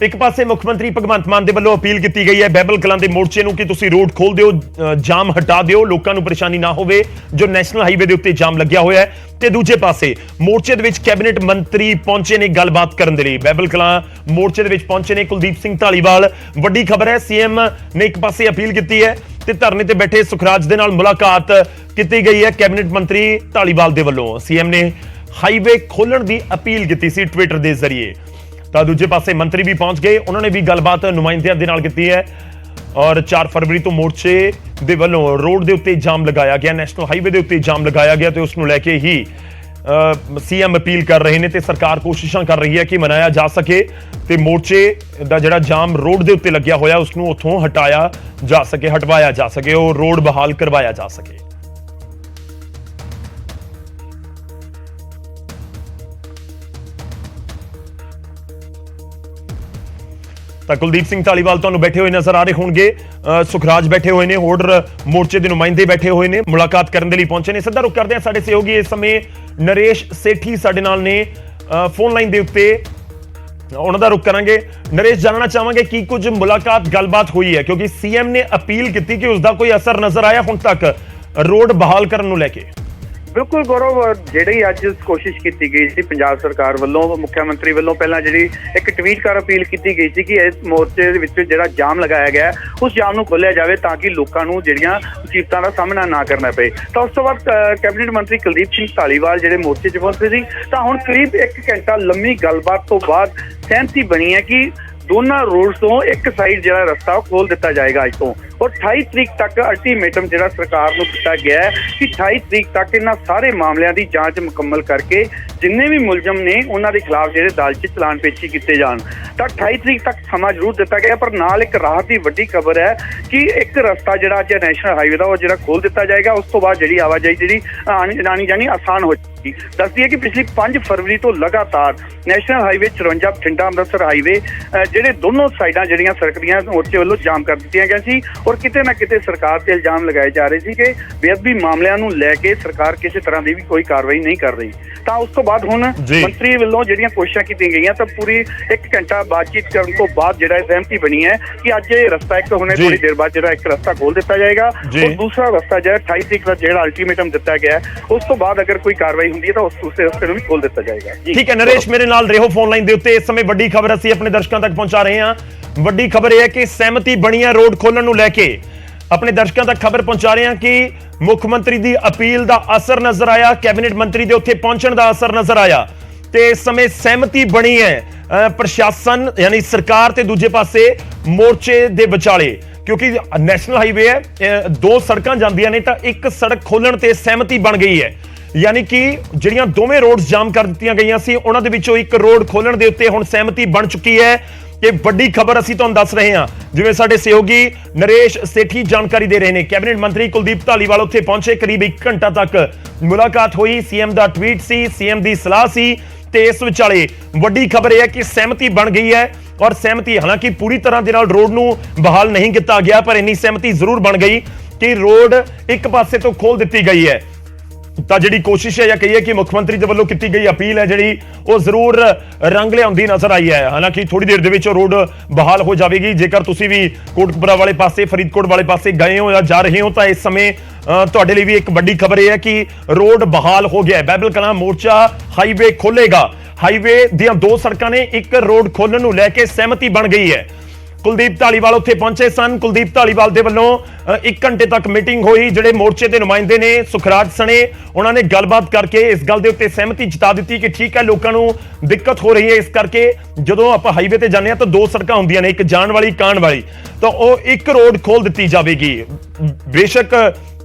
ਇੱਕ ਪਾਸੇ ਮੁੱਖ ਮੰਤਰੀ ਭਗਵੰਤ ਮਾਨ ਦੇ ਵੱਲੋਂ ਅਪੀਲ ਕੀਤੀ ਗਈ ਹੈ ਬਹਿਬਲ ਕਲਾਂ ਦੇ ਮੋਰਚੇ ਨੂੰ ਕਿ ਤੁਸੀਂ ਰੋਡ ਖੋਲ ਦਿਓ, ਜਾਮ ਹਟਾ ਦਿਓ, ਲੋਕਾਂ ਨੂੰ ਪਰੇਸ਼ਾਨੀ ਨਾ ਹੋਵੇ ਜੋ ਨੈਸ਼ਨਲ ਹਾਈਵੇ ਦੇ ਉੱਤੇ ਜਾਮ ਲੱਗਿਆ ਹੋਇਆ ਹੈ। ਤੇ ਦੂਜੇ ਪਾਸੇ ਮੋਰਚੇ ਦੇ ਵਿੱਚ ਕੈਬਨਿਟ ਮੰਤਰੀ ਪਹੁੰਚੇ ਨੇ ਗੱਲਬਾਤ ਕਰਨ ਦੇ ਲਈ। ਬਹਿਬਲ ਕਲਾਂ ਮੋਰਚੇ ਦੇ ਵਿੱਚ ਪਹੁੰਚੇ ਨੇ ਕੁਲਦੀਪ ਸਿੰਘ ਢਾਲੀਵਾਲ। ਵੱਡੀ ਖਬਰ ਹੈ, ਸੀਐਮ ਨੇ ਇੱਕ ਪਾਸੇ ਅਪੀਲ ਕੀਤੀ ਹੈ ਤੇ ਧਰਨੇ ਤੇ ਬੈਠੇ ਸੁਖਰਾਜ ਦੇ ਨਾਲ ਮੁਲਾਕਾਤ ਕੀਤੀ ਗਈ ਹੈ। ਕੈਬਨਿਟ ਮੰਤਰੀ ਢਾਲੀਵਾਲ ਦੇ ਵੱਲੋਂ ਸੀਐਮ ਨੇ ਹਾਈਵੇ ਖੋਲਣ ਦੀ ਅਪੀਲ ਕੀਤੀ ਸੀ ਟਵਿੱਟਰ ਦੇ ਜ਼ਰੀਏ। ਤਾਂ ਦੂਜੇ ਪਾਸੇ ਮੰਤਰੀ ਵੀ ਪਹੁੰਚ ਗਏ, ਉਹਨਾਂ ਨੇ ਵੀ ਗੱਲਬਾਤ ਨੁਮਾਇੰਦਿਆਂ ਦੇ ਨਾਲ ਕੀਤੀ ਹੈ ਔਰ 4 ਫਰਵਰੀ ਤੋਂ ਮੋਰਚੇ ਦੇ ਵੱਲੋਂ ਰੋਡ ਦੇ ਉੱਤੇ ਜਾਮ ਲਗਾਇਆ ਗਿਆ, ਨੈਸ਼ਨਲ ਹਾਈਵੇ ਦੇ ਉੱਤੇ ਜਾਮ ਲਗਾਇਆ ਗਿਆ ਤੇ ਉਸ ਨੂੰ ਲੈ ਕੇ ਹੀ ਸੀਐਮ ਅਪੀਲ ਕਰ ਰਹੇ ਨੇ ਤੇ ਸਰਕਾਰ ਕੋਸ਼ਿਸ਼ਾਂ ਕਰ ਰਹੀ ਹੈ ਕਿ ਮਨਾਇਆ ਜਾ ਸਕੇ ਤੇ ਮੋਰਚੇ ਦਾ ਜਿਹੜਾ ਜਾਮ ਰੋਡ ਦੇ ਉੱਤੇ ਲੱਗਿਆ ਹੋਇਆ ਉਸ ਨੂੰ ਉੱਥੋਂ ਹਟਾਇਆ ਜਾ ਸਕੇ, ਹਟਵਾਇਆ ਜਾ ਸਕੇ, ਉਹ ਰੋਡ ਬਹਾਲ ਕਰਵਾਇਆ ਜਾ ਸਕੇ। ਤਾਂ ਕੁਲਦੀਪ ਸਿੰਘ ਢਾਲੀਵਾਲ ਤੁਹਾਨੂੰ ਬੈਠੇ ਹੋਏ ਨਜ਼ਰ ਆ ਰਹੇ ਹੋਣਗੇ, ਸੁਖਰਾਜ ਬੈਠੇ ਹੋਏ ਨੇ, ਹੋਰ ਮੋਰਚੇ ਦੇ ਨੁਮਾਇੰਦੇ ਬੈਠੇ ਹੋਏ ਨੇ, ਮੁਲਾਕਾਤ ਕਰਨ ਦੇ ਲਈ ਪਹੁੰਚੇ ਨੇ। ਸਿੱਧਾ ਰੁਕ ਕਰਦੇ ਹਾਂ, ਸਾਡੇ ਸਹਿਯੋਗੀ ਇਸ ਸਮੇਂ ਨਰੇਸ਼ ਸੇਠੀ ਸਾਡੇ ਨਾਲ ਨੇ ਫੋਨ ਲਾਈਨ ਦੇ ਉੱਤੇ, ਉਹਨਾਂ ਦਾ ਰੁਕ ਕਰਾਂਗੇ। ਨਰੇਸ਼, ਜਾਣਨਾ ਚਾਹਾਂਗੇ ਕੀ ਕੁਝ ਮੁਲਾਕਾਤ ਗੱਲਬਾਤ ਹੋਈ ਹੈ, ਕਿਉਂਕਿ ਸੀਐਮ ਨੇ ਅਪੀਲ ਕੀਤੀ ਕਿ ਉਸ ਦਾ ਕੋਈ ਅਸਰ ਨਜ਼ਰ ਆਇਆ ਹੁਣ ਤੱਕ ਰੋਡ ਬਹਾਲ ਕਰਨ ਨੂੰ ਲੈ ਕੇ? बिल्कुल गौरव, ਜਿਹੜੀ ਅੱਜ ਕੋਸ਼ਿਸ਼ ਕੀਤੀ ਗਈ ਸੀ ਪੰਜਾਬ ਸਰਕਾਰ ਵੱਲੋਂ, ਮੁੱਖ ਮੰਤਰੀ ਵੱਲੋਂ ਪਹਿਲਾਂ ਜਿਹੜੀ ਇੱਕ ਟਵੀਟ ਕਰ ਅਪੀਲ ਕੀਤੀ ਗਈ ਸੀ ਕਿ ਇਸ ਮੋਰਚੇ ਦੇ ਵਿੱਚ ਜਿਹੜਾ ਜਾਮ ਲਗਾਇਆ ਗਿਆ ਉਸ ਜਾਮ ਨੂੰ ਖੋਲ੍ਹਿਆ ਜਾਵੇ ਤਾਂ ਕਿ ਲੋਕਾਂ ਨੂੰ ਜਿਹੜੀਆਂ ਮੁਸੀਬਤਾਂ ਦਾ ਸਾਹਮਣਾ ਨਾ ਕਰਨਾ ਪਏ। ਤਾਂ ਉਸ ਤੋਂ ਬਾਅਦ ਕੈਬਨਿਟ ਮੰਤਰੀ ਕੁਲਦੀਪ ਸਿੰਘ ਢਾਲੀਵਾਲ ਜਿਹੜੇ ਮੋਰਚੇ 'ਚ ਪਹੁੰਚੇ ਸੀ ਤਾਂ ਹੁਣ ਕਰੀਬ 1 ਘੰਟਾ ਲੰਮੀ ਗੱਲਬਾਤ ਤੋਂ ਬਾਅਦ ਸਹਿਮਤੀ ਬਣੀ ਹੈ ਕਿ ਦੋਨਾਂ ਰੋਡ ਤੋਂ ਇੱਕ ਸਾਈਡ ਜਿਹੜਾ ਰਸਤਾ ਉਹ ਖੋਲ ਦਿੱਤਾ ਜਾਏਗਾ ਅੱਜ ਤੋਂ। ਔਰ 28 ਤਰੀਕ ਤੱਕ ਅਲਟੀਮੇਟਮ ਜਿਹੜਾ ਸਰਕਾਰ ਨੂੰ ਦਿੱਤਾ ਗਿਆ ਹੈ ਕਿ 28 ਤਰੀਕ ਤੱਕ ਇਹਨਾਂ ਸਾਰੇ ਮਾਮਲਿਆਂ ਦੀ ਜਾਂਚ ਮੁਕੰਮਲ ਕਰਕੇ ਜਿੰਨੇ ਵੀ ਮੁਲਜ਼ਮ ਨੇ ਉਹਨਾਂ ਦੇ ਖਿਲਾਫ ਜਿਹੜੇ ਅਦਾਲਤ 'ਚ ਚਲਾਨ ਪੇਸ਼ੀ ਕੀਤੇ ਜਾਣ। ਤਾਂ 28 ਤਰੀਕ ਤੱਕ ਸਮਾਂ ਜ਼ਰੂਰ ਦਿੱਤਾ ਗਿਆ, ਪਰ ਨਾਲ ਇੱਕ ਰਾਹਤ ਦੀ ਵੱਡੀ ਖਬਰ ਹੈ ਕਿ ਇੱਕ ਰਸਤਾ ਜਿਹੜਾ ਅੱਜ ਨੈਸ਼ਨਲ ਹਾਈਵੇ ਦਾ ਉਹ ਜਿਹੜਾ ਖੋਲ ਦਿੱਤਾ ਜਾਏਗਾ। ਉਸ ਤੋਂ ਬਾਅਦ ਜਿਹੜੀ ਆਵਾਜਾਈ ਜਿਹੜੀ ਆਣੀ ਜਾਣੀ ਆਸਾਨ ਹੋ ਜਾਏਗੀ। ਦੱਸਦੀ ਹੈ ਕਿ ਪਿਛਲੀ 5 ਫਰਵਰੀ ਤੋਂ ਲਗਾਤਾਰ national highway 54 Bathinda Amritsar highway ਜਿਹੜੇ ਦੋਨੋਂ ਸਾਈਡਾਂ ਜਿਹੜੀਆਂ ਸੜਕ ਦੀਆਂ ਮੋਰਚੇ ਵੱਲੋਂ ਜਾਮ ਕਰ ਦਿੱਤੀਆਂ ਗਈਆਂ ਸੀ ਔਰ ਕਿਤੇ ਨਾ ਕਿਤੇ ਸਰਕਾਰ ਤੇ ਇਲਜ਼ਾਮ ਲਗਾਏ ਜਾ ਰਹੇ ਸੀ ਕਿ ਬੇਅਦਬੀ ਮਾਮਲਿਆਂ ਨੂੰ ਲੈ ਕੇ ਸਰਕਾਰ ਕਿਸੇ ਤਰ੍ਹਾਂ ਦੀ ਵੀ ਕੋਈ ਕਾਰਵਾਈ ਨਹੀਂ ਕਰ ਰਹੀ। ਤਾਂ ਉਸ ਤੋਂ ਬਾਅਦ ਹੁਣ ਮੰਤਰੀ ਵੱਲੋਂ ਜਿਹੜੀਆਂ ਕੋਸ਼ਿਸ਼ਾਂ ਕੀਤੀਆਂ ਗਈਆਂ ਤਾਂ ਪੂਰੀ 1 ਘੰਟਾ ਬਾਤਚੀਤ ਕਰਨ ਤੋਂ ਬਾਅਦ ਜਿਹੜਾ ਸਹਿਮਤੀ ਬਣੀ ਹੈ ਕਿ ਅੱਜ ਇਹ ਰਸਤਾ ਇੱਕ ਹੁਣੇ ਥੋੜੀ ਦੇਰ ਬਾਅਦ ਜਿਹੜਾ ਇੱਕ ਰਸਤਾ ਖੋਲ ਦਿੱਤਾ ਜਾਏਗਾ ਔਰ ਦੂਸਰਾ ਰਸਤਾ ਜਿਹੜਾ 28 ਤਰੀਕ ਦਾ ਜਿਹੜਾ ਅਲਟੀਮੇਟਮ ਦਿੱਤਾ ਗਿਆ ਉਸ ਤੋਂ ਬਾਅਦ ਅਗਰ ਕੋਈ ਕਾਰਵਾਈ ਹੁੰਦੀ ਹੈ ਤਾਂ ਉਸ ਦੂਸਰੇ ਰਸਤੇ ਨੂੰ ਵੀ ਖੋਲ ਦਿੱਤਾ ਜਾਏਗਾ। ਠੀਕ ਹੈ ਨਰੇਸ਼, ਮੇਰੇ ਨਾਲ ਰਹੋ ਫੋਨ ਲਾਈਨ ਦੇ ਉੱਤੇ। ਇਸ ਸਮੇਂ ਵੱਡੀ ਖਬਰ ਅਸੀਂ ਆਪਣੇ ਦਰਸ਼ਕਾਂ ਤੱਕ ਪਹੁੰਚਾ ਰਹੇ ਹਾਂ। ਵੱਡੀ ਖਬਰ ਇਹ ਹੈ ਕਿ ਸਹਿਮਤੀ ਬਣੀ ਹੈ ਰੋਡ ਖੋਲਣ ਨੂੰ ਲੈ ਕੇ। ਆਪਣੇ ਦਰਸ਼ਕਾਂ ਤੱਕ ਖਬਰ ਪਹੁੰਚਾ ਰਹੇ ਹਾਂ ਕਿ ਮੁੱਖ ਮੰਤਰੀ ਦੀ ਅਪੀਲ ਦਾ ਅਸਰ ਨਜ਼ਰ ਆਇਆ, ਕੈਬਨਿਟ ਮੰਤਰੀ ਦੇ ਉੱਥੇ ਪਹੁੰਚਣ ਦਾ ਅਸਰ ਨਜ਼ਰ ਆਇਆ ਤੇ ਇਸ ਸਮੇਂ ਸਹਿਮਤੀ ਬਣੀ ਹੈ ਪ੍ਰਸ਼ਾਸਨ ਯਾਨੀ ਸਰਕਾਰ ਤੇ ਦੂਜੇ ਪਾਸੇ ਮੋਰਚੇ ਦੇ ਵਿਚਾਲੇ, ਕਿਉਂਕਿ ਨੈਸ਼ਨਲ ਹਾਈਵੇ ਹੈ, 2 ਸੜਕਾਂ ਜਾਂਦੀਆਂ ਨੇ ਤਾਂ ਇੱਕ ਸੜਕ ਖੋਲਣ ਤੇ ਸਹਿਮਤੀ ਬਣ ਗਈ ਹੈ। ਯਾਨੀ ਕਿ ਜਿਹੜੀਆਂ ਦੋਵੇਂ ਰੋਡਸ ਜਾਮ ਕਰ ਦਿੱਤੀਆਂ ਗਈਆਂ ਸੀ ਉਹਨਾਂ ਦੇ ਵਿੱਚੋਂ ਇੱਕ ਰੋਡ ਖੋਲਣ ਦੇ ਉੱਤੇ ਹੁਣ ਸਹਿਮਤੀ ਬਣ ਚੁੱਕੀ ਹੈ। ਇਹ ਵੱਡੀ ਖਬਰ ਅਸੀਂ ਤੁਹਾਨੂੰ ਦੱਸ ਰਹੇ ਹਾਂ, ਜਿਵੇਂ ਸਾਡੇ ਸਹਿਯੋਗੀ ਨਰੇਸ਼ ਸੇਠੀ ਜਾਣਕਾਰੀ ਦੇ ਰਹੇ ਨੇ। ਕੈਬਨਿਟ ਮੰਤਰੀ ਕੁਲਦੀਪ ਢਾਲੀਵਾਲ ਉੱਥੇ ਪਹੁੰਚੇ, ਕਰੀਬ 1 ਘੰਟਾ ਤੱਕ ਮੁਲਾਕਾਤ ਹੋਈ, ਸੀਐਮ ਦਾ ਟਵੀਟ ਸੀ, ਸੀਐਮ ਦੀ ਸਲਾਹ ਸੀ ਤੇ ਇਸ ਵਿਚਾਲੇ ਵੱਡੀ ਖਬਰ ਇਹ ਹੈ ਕਿ ਸਹਿਮਤੀ ਬਣ ਗਈ ਹੈ ਔਰ ਸਹਿਮਤੀ ਹਾਲਾਂਕਿ ਪੂਰੀ ਤਰ੍ਹਾਂ ਦੇ ਨਾਲ ਰੋਡ ਨੂੰ ਬਹਾਲ ਨਹੀਂ ਕੀਤਾ ਗਿਆ ਪਰ ਇੰਨੀ ਸਹਿਮਤੀ ਜ਼ਰੂਰ ਬਣ ਗਈ ਕਿ ਰੋਡ ਇੱਕ ਪਾਸੇ ਤੋਂ ਖੋਲ ਦਿੱਤੀ ਗਈ ਹੈ। ਤਾਂ ਜਿਹੜੀ ਕੋਸ਼ਿਸ਼ ਹੈ ਜਾਂ ਕਹੀਏ ਕਿ ਮੁੱਖ ਮੰਤਰੀ ਦੇ ਵੱਲੋਂ ਕੀਤੀ ਗਈ ਅਪੀਲ ਹੈ ਜਿਹੜੀ ਉਹ ਜ਼ਰੂਰ ਰੰਗ ਲਿਆਉਂਦੀ ਨਜ਼ਰ ਆਈ ਹੈ। ਹਾਲਾਂਕਿ ਥੋੜੀ ਦੇਰ ਦੇ ਵਿੱਚ ਰੋਡ ਬਹਾਲ ਹੋ ਜਾਵੇਗੀ। ਜੇਕਰ ਤੁਸੀਂ ਵੀ ਕੋਟਕਪੁਰਾ ਵਾਲੇ ਪਾਸੇ, ਫਰੀਦਕੋਟ ਵਾਲੇ ਪਾਸੇ ਗਏ ਹੋ ਜਾਂ ਜਾ ਰਹੇ ਹੋ ਤਾਂ ਇਸ ਸਮੇਂ ਤੁਹਾਡੇ ਲਈ ਵੀ ਇੱਕ ਵੱਡੀ ਖਬਰ ਇਹ ਹੈ ਕਿ ਰੋਡ ਬਹਾਲ ਹੋ ਗਿਆ ਹੈ। ਬਹਿਬਲ ਕਲਾਂ ਮੋਰਚਾ ਹਾਈਵੇ ਖੋਲੇਗਾ। ਹਾਈਵੇ ਦੀਆਂ 2 ਸੜਕਾਂ ਨੇ ਇੱਕ ਰੋਡ ਖੋਲਣ ਨੂੰ ਲੈ ਕੇ ਸਹਿਮਤੀ ਬਣ ਗਈ ਹੈ। ਕੁਲਦੀਪ ਢਾਲੀਵਾਲ ਉੱਥੇ ਪਹੁੰਚੇ ਸਨ। ਕੁਲਦੀਪ ਢਾਲੀਵਾਲ ਦੇ ਵੱਲੋਂ 1 ਘੰਟੇ ਤੱਕ ਮੀਟਿੰਗ ਹੋਈ। ਜਿਹੜੇ ਮੋਰਚੇ ਦੇ ਨੁਮਾਇੰਦੇ ਨੇ ਸੁਖਰਾਜ ਸਣੇ, ਉਹਨਾਂ ਨੇ ਗੱਲਬਾਤ ਕਰਕੇ ਇਸ ਗੱਲ ਦੇ ਉੱਤੇ ਸਹਿਮਤੀ ਜਤਾ ਦਿੱਤੀ ਕਿ ਠੀਕ ਹੈ, ਲੋਕਾਂ ਨੂੰ ਦਿੱਕਤ ਹੋ ਰਹੀ ਹੈ, ਇਸ ਕਰਕੇ ਜਦੋਂ ਆਪਾਂ ਹਾਈਵੇ ਤੇ ਜਾਂਦੇ ਹਾਂ ਤਾਂ 2 ਸੜਕਾਂ ਹੁੰਦੀਆਂ ਨੇ, ਇੱਕ ਜਾਣ ਵਾਲੀ, ਇੱਕ ਆਉਣ ਵਾਲੀ, ਤਾਂ ਉਹ ਇੱਕ ਰੋਡ ਖੋਲ ਦਿੱਤੀ ਜਾਵੇਗੀ। ਬੇਸ਼ੱਕ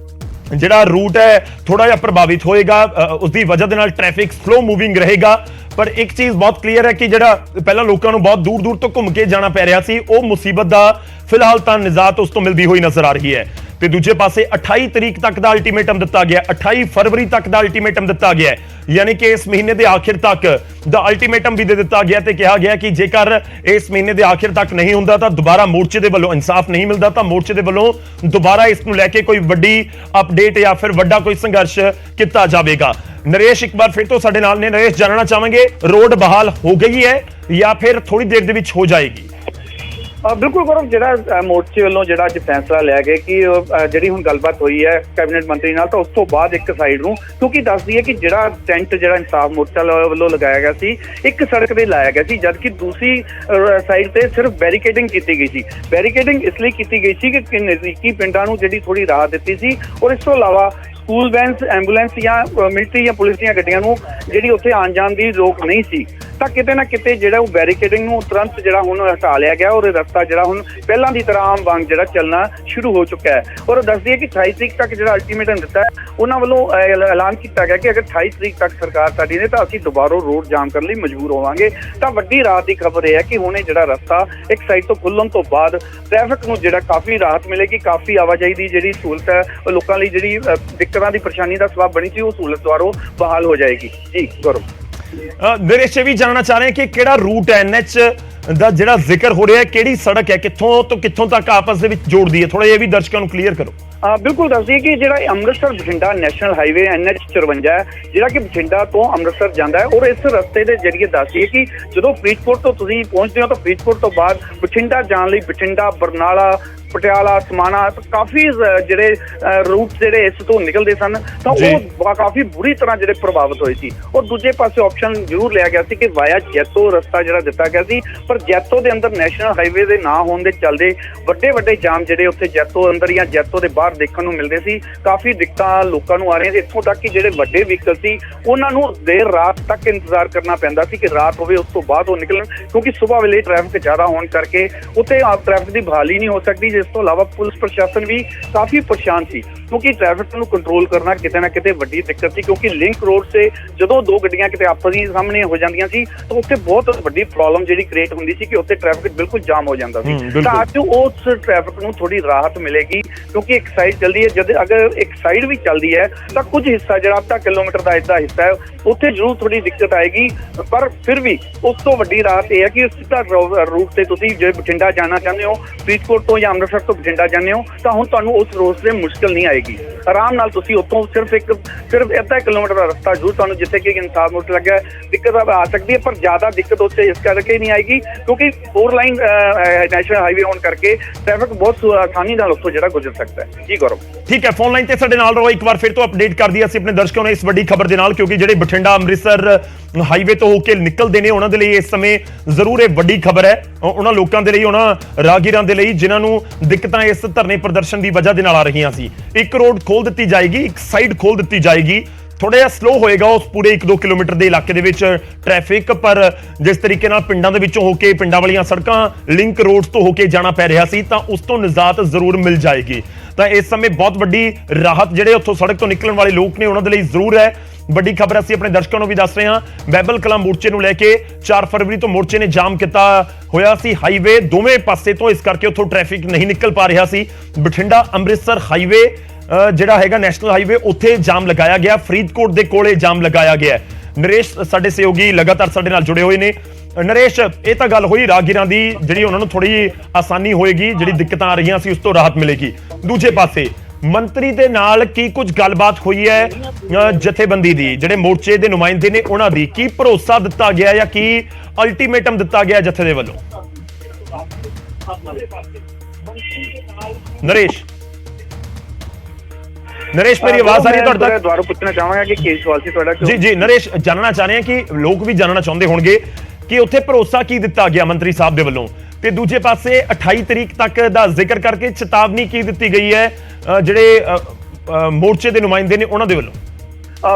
ਜਿਹੜਾ ਰੂਟ ਹੈ ਥੋੜਾ ਜਿਹਾ ਪ੍ਰਭਾਵਿਤ ਹੋਏਗਾ, ਉਸ ਦੀ ਵਜ੍ਹਾ ਦੇ ਨਾਲ ਟ੍ਰੈਫਿਕ ਸਲੋ ਮੂਵਿੰਗ ਰਹੇਗਾ, ਪਰ ਇੱਕ ਚੀਜ਼ ਬਹੁਤ ਕਲੀਅਰ ਹੈ ਕਿ ਜਿਹੜਾ ਪਹਿਲਾਂ ਲੋਕਾਂ ਨੂੰ ਬਹੁਤ ਦੂਰ ਦੂਰ ਤੋਂ ਘੁੰਮ ਕੇ ਜਾਣਾ ਪੈ ਰਿਹਾ ਸੀ ਉਹ ਮੁਸੀਬਤ ਦਾ ਫਿਲਹਾਲ ਤਾਂ ਨਿਜਾਤ ਉਸ ਤੋਂ ਮਿਲਦੀ ਹੋਈ ਨਜ਼ਰ ਆ ਰਹੀ ਹੈ। ਤੇ ਦੂਜੇ ਪਾਸੇ 28 ਤਰੀਕ ਤੱਕ ਦਾ ਅਲਟੀਮੇਟਮ ਦਿੱਤਾ ਗਿਆ, 28 ਫਰਵਰੀ ਤੱਕ ਦਾ ਅਲਟੀਮੇਟਮ ਦਿੱਤਾ ਗਿਆ, ਯਾਨੀ ਕਿ ਇਸ ਮਹੀਨੇ ਦੇ ਆਖਿਰ ਤੱਕ ਦਾ ਅਲਟੀਮੇਟਮ ਵੀ ਦੇ ਦਿੱਤਾ ਗਿਆ ਤੇ ਕਿਹਾ ਗਿਆ ਕਿ ਜੇਕਰ ਇਸ ਮਹੀਨੇ ਦੇ ਆਖਿਰ ਤੱਕ ਨਹੀਂ ਹੁੰਦਾ ਤਾਂ ਦੁਬਾਰਾ ਮੋਰਚੇ ਦੇ ਵੱਲੋਂ ਇਨਸਾਫ ਨਹੀਂ ਮਿਲਦਾ ਤਾਂ ਮੋਰਚੇ ਦੇ ਵੱਲੋਂ ਦੁਬਾਰਾ ਇਸ ਨੂੰ ਲੈ ਕੇ ਕੋਈ ਵੱਡੀ ਅਪਡੇਟ ਜਾਂ ਫਿਰ ਵੱਡਾ ਕੋਈ ਸੰਘਰਸ਼ ਕੀਤਾ ਜਾਵੇਗਾ। ਨਰੇਸ਼ ਇੱਕ ਵਾਰ ਫਿਰ ਤੋਂ ਸਾਡੇ ਨਾਲ ਨੇ। ਨਰੇਸ਼, ਜਾਣਨਾ ਚਾਹਾਂਗੇ ਰੋਡ ਬਹਾਲ ਹੋ ਗਈ ਹੈ ਜਾਂ ਫਿਰ ਥੋੜੀ ਦੇਰ ਦੇ ਵਿੱਚ ਹੋ ਜਾਏਗੀ? ਬਿਲਕੁਲ ਗੌਰਵ, ਜਿਹੜਾ ਮੋਰਚੇ ਵੱਲੋਂ ਜਿਹੜਾ ਅੱਜ ਫੈਸਲਾ ਲਿਆ ਗਿਆ ਕਿ ਜਿਹੜੀ ਹੁਣ ਗੱਲਬਾਤ ਹੋਈ ਹੈ ਕੈਬਨਿਟ ਮੰਤਰੀ ਨਾਲ, ਤਾਂ ਉਸ ਤੋਂ ਬਾਅਦ ਇੱਕ ਸਾਈਡ ਨੂੰ, ਕਿਉਂਕਿ ਦੱਸਦੀ ਹੈ ਕਿ ਜਿਹੜਾ ਟੈਂਟ ਜਿਹੜਾ ਇਨਸਾਫ ਮੋਰਚਾ ਵੱਲੋਂ ਲਗਾਇਆ ਗਿਆ ਸੀ ਇੱਕ ਸੜਕ ਤੇ ਲਾਇਆ ਗਿਆ ਸੀ, ਜਦਕਿ ਦੂਸਰੀ ਸਾਈਡ ਤੇ ਸਿਰਫ ਬੈਰੀਕੇਡਿੰਗ ਕੀਤੀ ਗਈ ਸੀ। ਬੈਰੀਕੇਡਿੰਗ ਇਸ ਲਈ ਕੀਤੀ ਗਈ ਸੀ ਕਿ ਨਜ਼ਦੀਕੀ ਪਿੰਡਾਂ ਨੂੰ ਜਿਹੜੀ ਥੋੜੀ ਰਾਹਤ ਦਿੱਤੀ ਸੀ, ਔਰ ਇਸ ਤੋਂ ਇਲਾਵਾ ਸਕੂਲ ਵੈਨਸ, ਐਂਬੂਲੈਂਸ ਜਾਂ ਮਿਲਟਰੀ ਜਾਂ ਪੁਲਿਸ ਦੀਆਂ ਗੱਡੀਆਂ ਨੂੰ ਜਿਹੜੀ ਉੱਥੇ ਆਉਣ ਜਾਣ ਦੀ ਰੋਕ ਨਹੀਂ ਸੀ, ਤਾਂ ਕਿਤੇ ਨਾ ਕਿਤੇ ਜਿਹੜਾ ਉਹ ਬੈਰੀਕੇਡਿੰਗ ਨੂੰ ਤੁਰੰਤ ਜਿਹੜਾ ਹੁਣ ਹਟਾ ਲਿਆ ਗਿਆ, ਔਰ ਇਹ ਰਸਤਾ ਜਿਹੜਾ ਹੁਣ ਪਹਿਲਾਂ ਦੀ ਤਰ੍ਹਾਂ ਆਮ ਵਾਂਗ ਜਿਹੜਾ ਚੱਲਣਾ ਸ਼ੁਰੂ ਹੋ ਚੁੱਕਾ ਹੈ। ਔਰ ਦੱਸਦੀ ਹੈ ਕਿ 28 ਤਰੀਕ ਤੱਕ ਜਿਹੜਾ ਅਲਟੀਮੇਟਮ ਦਿੱਤਾ ਹੈ, ਉਹਨਾਂ ਵੱਲੋਂ ਐਲਾਨ ਕੀਤਾ ਗਿਆ ਕਿ ਅਗਰ 28 ਤਰੀਕ ਤੱਕ ਸਰਕਾਰ ਸਾਡੀ ਨੇ ਤਾਂ ਅਸੀਂ ਦੁਬਾਰਾ ਰੋਡ ਜਾਮ ਕਰਨ ਲਈ ਮਜਬੂਰ ਹੋਵਾਂਗੇ। ਤਾਂ ਵੱਡੀ ਰਾਹਤ ਦੀ ਖਬਰ ਇਹ ਹੈ ਕਿ ਹੁਣ ਇਹ ਜਿਹੜਾ ਰਸਤਾ ਇੱਕ ਸਾਈਡ ਤੋਂ ਖੁੱਲਣ ਤੋਂ ਬਾਅਦ ਟ੍ਰੈਫਿਕ ਨੂੰ ਜਿਹੜਾ ਕਾਫੀ ਰਾਹਤ ਮਿਲੇਗੀ, ਕਾਫੀ ਆਵਾਜਾਈ ਦੀ ਜਿਹੜੀ ਸਹੂਲਤ ਹੈ ਉਹ ਲੋਕਾਂ ਲਈ ਜਿਹੜੀ ਦਿੱਕਤਾਂ ਦੀ ਪਰੇਸ਼ਾਨੀ ਦਾ ਸਬਬ ਬਣੀ ਸੀ, ਉਹ ਸਹੂਲਤ ਦੁਆਰਾ ਬਹਾਲ ਹੋ ਜਾਏਗੀ। ਜੀ ਗੌਰਵ, ਨਰੇਸ਼ ਵੀ ਜਾਣਨਾ ਚਾਹ ਰਹੇ ਕਿ ਕਿਹੜਾ ਰੂਟ ਹੈ NH ਦਾ ਜਿਹੜਾ ਜ਼ਿਕਰ ਹੋ ਰਿਹਾ ਹੈ, ਕਿਹੜੀ ਸੜਕ ਹੈ, ਕਿੱਥੋਂ ਤੋਂ ਕਿੱਥੋਂ ਤੱਕ ਆਪਸ ਦੇ ਵਿੱਚ ਜੋੜਦੀ ਹੈ? ਥੋੜਾ ਇਹ ਵੀ ਦਰਸ਼ਕਾਂ ਨੂੰ ਕਲੀਅਰ ਕਰੋ। ਬਿਲਕੁਲ ਦੱਸਦੀ ਕਿ ਜਿਹੜਾ Amritsar Bathinda national highway NH 54 ਹੈ, ਜਿਹੜਾ ਕਿ ਬਠਿੰਡਾ ਤੋਂ ਅੰਮ੍ਰਿਤਸਰ ਜਾਂਦਾ ਹੈ, ਔਰ ਇਸ ਰਸਤੇ ਦੇ ਜਰੀਏ ਦੱਸਦੀ ਹੈ ਕਿ ਜਦੋਂ ਫਰੀਦਕੋਟ ਤੋਂ ਤੁਸੀਂ ਪਹੁੰਚਦੇ ਹੋ ਤਾਂ ਫਰੀਦਕੋਟ ਤੋਂ ਬਾਅਦ ਬਠਿੰਡਾ ਜਾਣ ਲਈ ਬਠਿੰਡਾ, ਬਰਨਾਲਾ, ਪਟਿਆਲਾ, ਸਮਾਣਾ ਕਾਫੀ ਜਿਹੜੇ ਰੂਟ ਜਿਹੜੇ ਇਸ ਤੋਂ ਨਿਕਲਦੇ ਸਨ, ਤਾਂ ਉਹ ਕਾਫੀ ਬੁਰੀ ਤਰ੍ਹਾਂ ਜਿਹੜੇ ਪ੍ਰਭਾਵਿਤ ਹੋਏ ਸੀ। ਔਰ ਦੂਜੇ ਪਾਸੇ ਆਪਸ਼ਨ ਜ਼ਰੂਰ ਲਿਆ ਗਿਆ ਸੀ ਕਿ ਵਾਇਆ ਜੈਤੋ ਰਸਤਾ ਜਿਹੜਾ ਦਿੱਤਾ ਗਿਆ ਸੀ, ਪਰ ਜੈਤੋ ਦੇ ਅੰਦਰ ਨੈਸ਼ਨਲ ਹਾਈਵੇ ਦੇ ਨਾ ਹੋਣ ਦੇ ਚੱਲਦੇ ਵੱਡੇ ਜਾਮ ਜਿਹੜੇ ਉੱਥੇ ਜੈਤੋ ਅੰਦਰ ਜਾਂ ਜੈਤੋ ਦੇ ਬਾਹਰ ਦੇਖਣ ਨੂੰ ਮਿਲਦੇ ਸੀ। ਕਾਫੀ ਦਿੱਕਤਾਂ ਲੋਕਾਂ ਨੂੰ ਆ ਰਹੀਆਂ ਸੀ, ਇੱਥੋਂ ਤੱਕ ਕਿ ਜਿਹੜੇ ਵੱਡੇ ਵਹੀਕਲ ਸੀ ਉਹਨਾਂ ਨੂੰ ਦੇਰ ਰਾਤ ਤੱਕ ਇੰਤਜ਼ਾਰ ਕਰਨਾ ਪੈਂਦਾ ਸੀ ਕਿ ਰਾਤ ਹੋਵੇ ਉਸ ਤੋਂ ਬਾਅਦ ਉਹ ਨਿਕਲਣ, ਕਿਉਂਕਿ ਸਵੇਰ ਵੇਲੇ ਟ੍ਰੈਫਿਕ ਜ਼ਿਆਦਾ ਹੋਣ ਕਰਕੇ ਉੱਥੇ ਟ੍ਰੈਫਿਕ ਦੀ ਬਹਾਲੀ ਨਹੀਂ ਹੋ ਸਕਦੀ। ਇਸ ਤੋਂ ਇਲਾਵਾ ਪੁਲਿਸ ਪ੍ਰਸ਼ਾਸਨ ਵੀ ਕਾਫੀ ਪਰੇਸ਼ਾਨ ਸੀ, ਕਿਉਂਕਿ ਟ੍ਰੈਫਿਕ ਨੂੰ ਕੰਟਰੋਲ ਕਰਨਾ ਕਿਤੇ ਨਾ ਕਿਤੇ ਵੱਡੀ ਦਿੱਕਤ ਸੀ, ਕਿਉਂਕਿ ਲਿੰਕ ਰੋਡ ਤੇ ਜਦੋਂ ਦੋ ਗੱਡੀਆਂ ਕਿਤੇ ਆਪਸ ਵਿੱਚ ਸਾਹਮਣੇ ਹੋ ਜਾਂਦੀਆਂ ਸੀ ਤਾਂ ਉੱਥੇ ਬਹੁਤ ਵੱਡੀ ਪ੍ਰੋਬਲਮ ਜਿਹੜੀ ਕ੍ਰੀਏਟ ਹੁੰਦੀ ਸੀ ਕਿ ਉੱਥੇ ਟ੍ਰੈਫਿਕ ਬਿਲਕੁਲ ਜਾਮ ਹੋ ਜਾਂਦਾ ਸੀ। ਤਾਂ ਅੱਜ ਉਸ ਟ੍ਰੈਫਿਕ ਨੂੰ ਥੋੜੀ ਰਾਹਤ ਮਿਲੇਗੀ, ਕਿਉਂਕਿ ਇੱਕ ਸਾਈਡ ਚੱਲਦੀ ਹੈ, ਜਦ ਅਗਰ ਇੱਕ ਸਾਈਡ ਵੀ ਚੱਲਦੀ ਹੈ ਤਾਂ ਕੁਝ ਹਿੱਸਾ ਜਿਹੜਾ ਅੱਧਾ ਕਿਲੋਮੀਟਰ ਦਾ ਇੱਦਾਂ ਹਿੱਸਾ ਹੈ ਉੱਥੇ ਜ਼ਰੂਰ ਥੋੜੀ ਦਿੱਕਤ ਆਏਗੀ, ਪਰ ਫਿਰ ਵੀ ਉਸ ਤੋਂ ਵੱਡੀ ਰਾਹਤ ਇਹ ਹੈ ਕਿ ਸਿੱਧਾ ਰੂਟ ਤੇ ਤੁਸੀਂ ਜੇ ਬਠਿੰਡਾ ਜਾਣਾ ਚਾਹੁੰਦੇ ਹੋ, ਫਰੀਦਕੋਟ ਤੋਂ ਜਾਂ ਅੰਮ੍ਰਿਤਸਰ ਤੋਂ ਬਠਿੰਡਾ ਜਾਂਦੇ ਹੋ, ਤਾਂ ਹੁਣ ਤੁਹਾਨੂੰ ਉਸ ਰੋਡ ਤੇ ਮੁਸ਼ਕਲ ਨਹੀਂ ਆਏਗੀ। ਆਰਾਮ ਨਾਲ ਤੁਸੀਂ ਉੱਥੋਂ ਸਿਰਫ ਅੱਧਾ ਕਿਲੋਮੀਟਰ ਦਾ ਰਸਤਾ ਜ਼ਰੂਰ ਤੁਹਾਨੂੰ ਜਿੱਥੇ ਕਿ ਇਨਸਾਫ ਮੋਰਚਾ ਲੱਗਿਆ ਦਿੱਕਤ ਆ ਸਕਦੀ ਹੈ, ਪਰ ਜ਼ਿਆਦਾ ਦਿੱਕਤ ਉੱਥੇ ਇਸ ਕਰਕੇ ਨਹੀਂ ਆਏਗੀ ਕਿਉਂਕਿ 4 ਲਾਈਨ ਨੈਸ਼ਨਲ ਹਾਈਵੇ ਹੋਣ ਕਰਕੇ ਟ੍ਰੈਫਿਕ ਬਹੁਤ ਆਸਾਨੀ ਨਾਲ ਉੱਥੋਂ ਜਿਹੜਾ ਗੁਜ਼ਰ ਸਕਦਾ ਹੈ। ਜੀ ਗੌਰਵ, ਠੀਕ ਹੈ, ਫੋਨ ਲਾਈਨ ਤੇ ਸਾਡੇ ਨਾਲ ਰਹੋ। ਇੱਕ ਵਾਰ ਫਿਰ ਤੋਂ ਅਪਡੇਟ ਕਰ ਦਈਏ ਅਸੀਂ ਆਪਣੇ ਦਰਸ਼ਕਾਂ ਨੂੰ ਇਸ ਵੱਡੀ ਖਬਰ ਦੇ ਨਾਲ, ਕਿਉਂਕਿ ਜਿਹੜੇ ਬਠਿੰਡਾ ਅੰਮ੍ਰਿਤਸਰ ਹਾਈਵੇ ਤੋਂ ਹੋ ਕੇ ਨਿਕਲਦੇ ਨੇ ਉਹਨਾਂ ਦੇ ਲਈ ਇਸ ਸਮੇਂ ਜ਼ਰੂਰ ਇਹ ਵੱਡੀ ਖਬਰ ਹੈ, ਉਹਨਾਂ ਲੋਕਾਂ ਦੇ ਲਈ, ਉਹਨਾਂ ਰਾਹਗੀਰਾਂ ਦੇ ਲਈ ਜਿਨ੍ਹਾਂ ਨੂੰ ਦਿੱਕਤਾਂ ਇਸ ਧਰਨੇ ਪ੍ਰਦਰਸ਼ਨ ਦੀ ਵਜ੍ਹਾ ਦੇ ਨਾਲ ਆ ਰਹੀਆਂ ਸੀ। ਇੱਕ ਰੋਡ ਖੋਲ ਦਿੱਤੀ ਜਾਏਗੀ, ਇੱਕ ਸਾਈਡ ਖੋਲ ਦਿੱਤੀ ਜਾਏਗੀ, ਥੋੜਾ ਜਿਹਾ ਸਲੋ ਹੋਏਗਾ ਉਸ ਪੂਰੇ 1-2 ਕਿਲੋਮੀਟਰ ਦੇ ਇਲਾਕੇ ਦੇ ਵਿੱਚ ਟ੍ਰੈਫਿਕ, ਪਰ ਜਿਸ ਤਰੀਕੇ ਨਾਲ ਪਿੰਡਾਂ ਦੇ ਵਿੱਚੋਂ ਹੋ ਕੇ ਪਿੰਡਾਂ ਵਾਲੀਆਂ ਸੜਕਾਂ ਲਿੰਕ ਰੋਡਸ ਤੋਂ ਹੋ ਕੇ ਜਾਣਾ ਪੈ ਰਿਹਾ ਸੀ ਤਾਂ ਉਸ ਤੋਂ ਨਿਜਾਤ ਜ਼ਰੂਰ ਮਿਲ ਜਾਏਗੀ। ਤਾਂ ਇਸ ਸਮੇਂ ਬਹੁਤ ਵੱਡੀ ਰਾਹਤ ਜਿਹੜੇ ਉੱਥੋਂ ਸੜਕ ਤੋਂ ਨਿਕਲਣ ਵਾਲੇ ਲੋਕ ਨੇ ਉਹਨਾਂ ਦੇ ਲਈ ਜ਼ਰੂਰ ਹੈ। ਵੱਡੀ ਖਬਰ ਅਸੀਂ ਆਪਣੇ ਦਰਸ਼ਕਾਂ ਨੂੰ ਵੀ ਦੱਸ ਰਹੇ ਹਾਂ। ਬਾਈਬਲ ਕਲਾਂ ਮੋਰਚੇ ਨੂੰ ਲੈ ਕੇ 4 ਫਰਵਰੀ ਤੋਂ ਮੋਰਚੇ ਨੇ ਜਾਮ ਕੀਤਾ ਹੋਇਆ ਸੀ ਹਾਈਵੇ ਦੋਵੇਂ ਪਾਸੇ ਤੋਂ, ਇਸ ਕਰਕੇ ਉੱਥੋਂ ਟ੍ਰੈਫਿਕ ਨਹੀਂ ਨਿਕਲ ਪਾ ਰਿਹਾ ਸੀ। ਬਠਿੰਡਾ ਅੰਮ੍ਰਿਤਸਰ ਹਾਈਵੇ ਜਿਹੜਾ ਹੈਗਾ ਨੈਸ਼ਨਲ ਹਾਈਵੇ, ਉੱਥੇ ਜਾਮ ਲਗਾਇਆ ਗਿਆ, ਫਰੀਦਕੋਟ ਦੇ ਕੋਲੇ ਜਾਮ ਲਗਾਇਆ ਗਿਆ। ਨਰੇਸ਼ ਸਾਡੇ ਸਹਿਯੋਗੀ ਲਗਾਤਾਰ ਸਾਡੇ ਨਾਲ ਜੁੜੇ ਹੋਏ ਨੇ। ਨਰੇਸ਼, ਇਹ ਤਾਂ ਗੱਲ ਹੋਈ ਰਾਹਗੀਰਾਂ ਦੀ, ਜਿਹੜੀ ਉਹਨਾਂ ਨੂੰ ਥੋੜੀ ਆਸਾਨੀ ਹੋਏਗੀ, ਜਿਹੜੀ ਦਿੱਕਤਾਂ ਆ ਰਹੀਆਂ ਸੀ ਉਸ ਤੋਂ ਰਾਹਤ ਮਿਲੇਗੀ। ਦੂਜੇ ਪਾਸੇ ਮੰਤਰੀ ਦੇ ਨਾਲ ਕੀ ਕੁਝ ਗੱਲਬਾਤ ਹੋਈ ਹੈ ਜਥੇਬੰਦੀ ਦੀ, ਜਿਹੜੇ ਮੋਰਚੇ ਦੇ ਨੁਮਾਇੰਦੇ ਨੇ ਉਹਨਾਂ ਦੀ, ਕੀ ਭਰੋਸਾ ਦਿੱਤਾ ਗਿਆ ਜਾਂ ਕੀ ਅਲਟੀਮੇਟਮ ਦਿੱਤਾ ਗਿਆ ਜਥੇ ਦੇ ਵੱਲੋਂ? ਨਰੇਸ਼, ਮੇਰੀ ਆਵਾਜ਼ ਆ ਰਹੀ ਹੈ ਤੁਹਾਡੇ ਤੱਕ? ਦੁਬਾਰਾ ਪੁੱਛਣਾ ਚਾਹਾਂਗਾ ਕਿ ਕੀ ਸਵਾਲ ਸੀ ਤੁਹਾਡਾ? ਜੀ ਨਰੇਸ਼, ਜਾਣਨਾ ਚਾਹ ਰਹੇ ਹਾਂ ਕਿ ਲੋਕ ਵੀ ਜਾਣਨਾ ਚਾਹੁੰਦੇ ਹੋਣਗੇ ਕਿ ਉੱਥੇ ਭਰੋਸਾ ਕੀ ਦਿੱਤਾ ਗਿਆ ਮੰਤਰੀ ਸਾਹਿਬ ਦੇ ਵੱਲੋਂ, ਤੇ ਦੂਜੇ ਪਾਸੇ 28 ਤਰੀਕ ਤੱਕ ਦਾ ਜ਼ਿਕਰ ਕਰਕੇ ਚੇਤਾਵਨੀ ਕੀ ਦਿੱਤੀ ਗਈ ਹੈ ਜਿਹੜੇ ਮੋਰਚੇ ਦੇ ਨੁਮਾਇੰਦੇ ਨੇ ਉਹਨਾਂ ਦੇ ਵੱਲੋਂ?